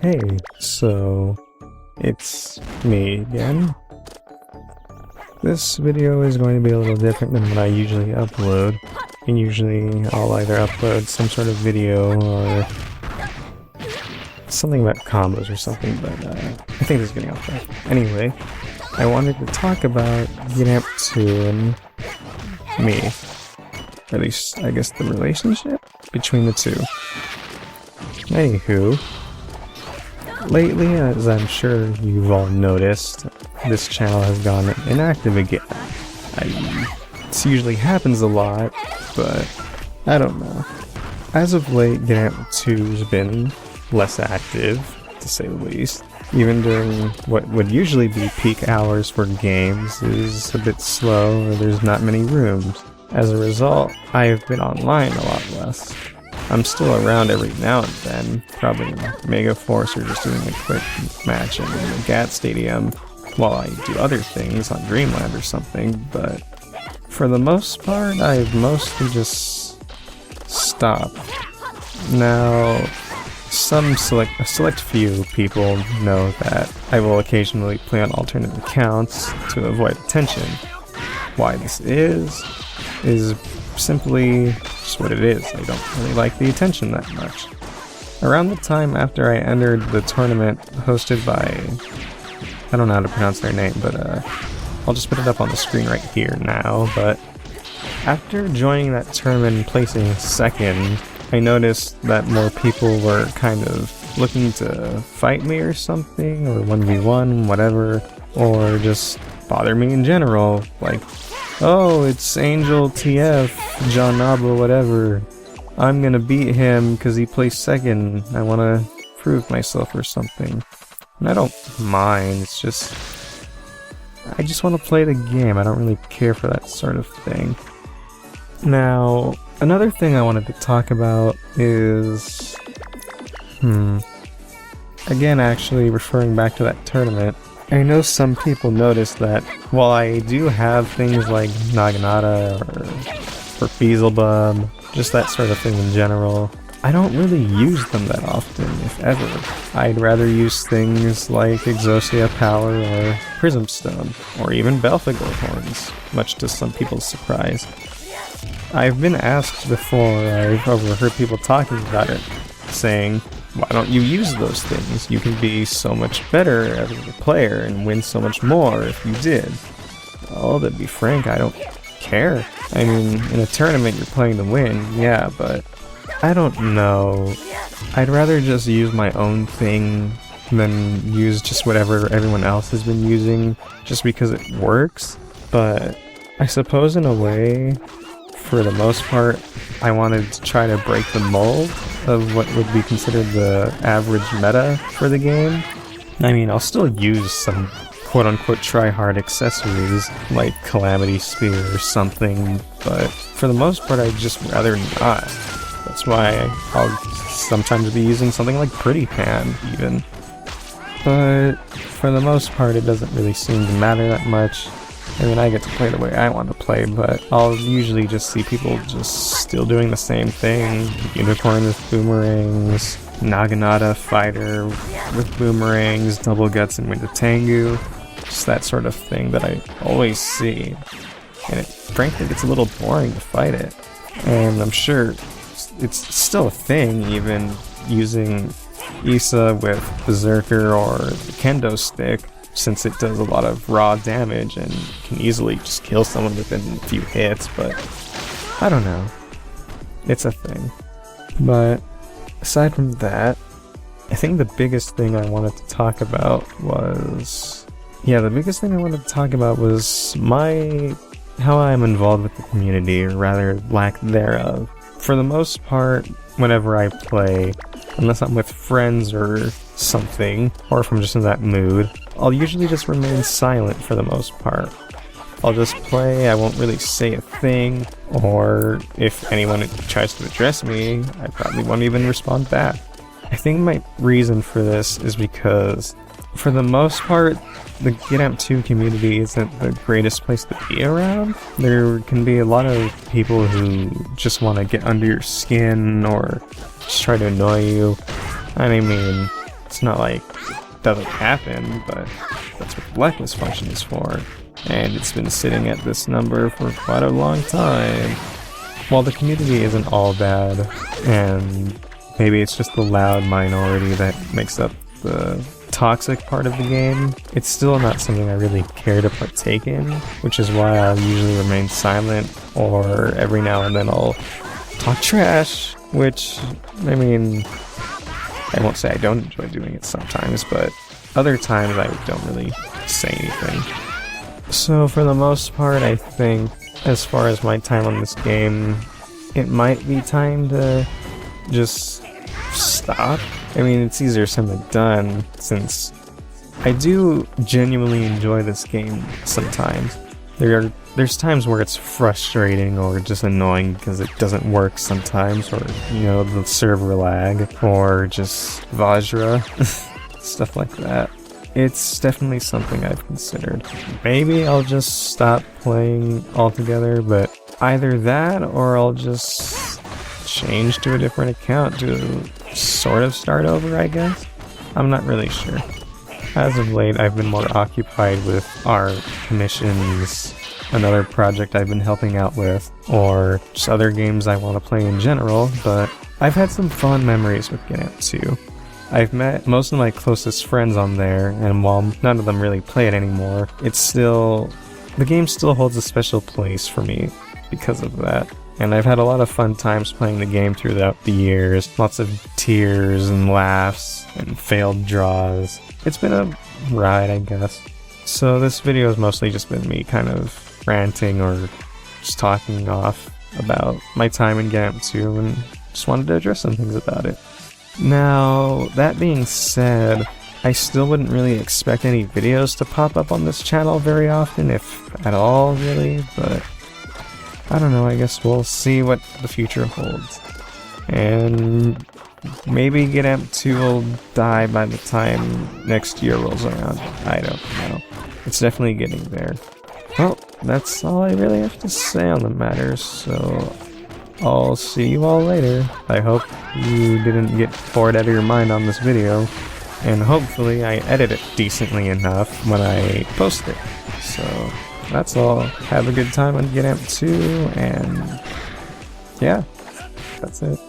Hey, so it's me again. This video is going to be a little different than what I usually upload. And usually I'll either upload some sort of video or something about combos or something, but I think this is getting off track. Anyway, I wanted to talk about Get 2 and me. At least, I guess, the relationship between the two. Anywho, lately, as I'm sure you've all noticed, this channel has gone inactive again. This usually happens a lot, but I don't know. As of late, Get 2's been less active, to say the least. Even during what would usually be peak hours for games is a bit slow, or there's not many rooms. As a result, I've been online a lot less. I'm still around every now and then, probably in Mega Force or just doing a quick match in the GAT Stadium while I do other things on Dreamland or something, but for the most part, I've mostly just stopped. Now, a select few people know that I will occasionally play on alternate accounts to avoid attention. Why this is simply just what it is. I don't really like the attention that much. Around the time after I entered the tournament hosted by, I don't know how to pronounce their name, but I'll just put it up on the screen right here now, but after joining that tournament and placing second, I noticed that more people were kind of looking to fight me or something, or 1v1, whatever, or just bother me in general, like, oh, it's Angel TF, John Nabla, whatever. I'm gonna beat him because he placed second. I want to prove myself or something. And I don't mind, it's just, I just want to play the game. I don't really care for that sort of thing. Now, another thing I wanted to talk about is, again, actually referring back to that tournament, I know some people noticed that while I do have things like Naginata or Beelzebub, just that sort of thing in general, I don't really use them that often, if ever. I'd rather use things like Exosia Power or Prism Stone, or even Belphegor Horns, much to some people's surprise. I've been asked before, I've overheard people talking about it, saying, why don't you use those things? You can be so much better as a player and win so much more if you did. Well, to be frank, I don't care. I mean, in a tournament you're playing to win, yeah, but I don't know. I'd rather just use my own thing than use just whatever everyone else has been using just because it works. But I suppose in a way, for the most part, I wanted to try to break the mold of what would be considered the average meta for the game. I mean, I'll still use some quote-unquote try-hard accessories like Calamity Spear or something, but for the most part I'd just rather not. That's why I'll sometimes be using something like Pretty Pan, even. But for the most part it doesn't really seem to matter that much. I mean, I get to play the way I want to play, but I'll usually just see people just still doing the same thing. Unicorn with boomerangs, Naginata fighter with boomerangs, double guts and Wind of Tengu. Just that sort of thing that I always see. And it frankly gets a little boring to fight it. And I'm sure it's still a thing, even using Issa with Berserker or the Kendo stick, since it does a lot of raw damage and can easily just kill someone within a few hits, but I don't know. It's a thing. But aside from that, I think the biggest thing I wanted to talk about was... how I'm involved with the community, or rather lack thereof. For the most part, whenever I play, unless I'm with friends or something, or if I'm just in that mood, I'll usually just remain silent for the most part. I'll just play, I won't really say a thing, or if anyone tries to address me, I probably won't even respond back. I think my reason for this is because, for the most part, the Get 2 community isn't the greatest place to be around. There can be a lot of people who just want to get under your skin or just try to annoy you. I mean, It's not like it doesn't happen, but that's what the blacklist function is for. And it's been sitting at this number for quite a long time. While the community isn't all bad, and maybe it's just the loud minority that makes up the toxic part of the game, it's still not something I really care to partake in, which is why I'll usually remain silent, or every now and then I'll talk trash, which, I mean, I won't say I don't enjoy doing it sometimes, but other times I don't really say anything. So for the most part, I think, as far as my time on this game, it might be time to just stop. I mean, it's easier said than done, since I do genuinely enjoy this game sometimes. There's times where it's frustrating or just annoying because it doesn't work sometimes, or, you know, the server lag, or just Vajra, stuff like that. It's definitely something I've considered. Maybe I'll just stop playing altogether, but either that or I'll just change to a different account to sort of start over, I guess. I'm not really sure. As of late, I've been more occupied with art, commissions, another project I've been helping out with, or just other games I want to play in general, but I've had some fond memories with Get Amped 2. I've met most of my closest friends on there, and while none of them really play it anymore, the game still holds a special place for me because of that. And I've had a lot of fun times playing the game throughout the years, lots of tears and laughs and failed draws. It's been a ride, I guess. So this video has mostly just been me kind of ranting or just talking off about my time in Get Amped 2, and just wanted to address some things about it. Now, that being said, I still wouldn't really expect any videos to pop up on this channel very often, if at all, really, but I don't know, I guess we'll see what the future holds. And maybe Get Amped 2 will die by the time next year rolls around. I don't know. It's definitely getting there. Well, that's all I really have to say on the matter, so I'll see you all later. I hope you didn't get bored out of your mind on this video, and hopefully I edit it decently enough when I post it. So that's all. Have a good time on Get Amped 2, and yeah, that's it.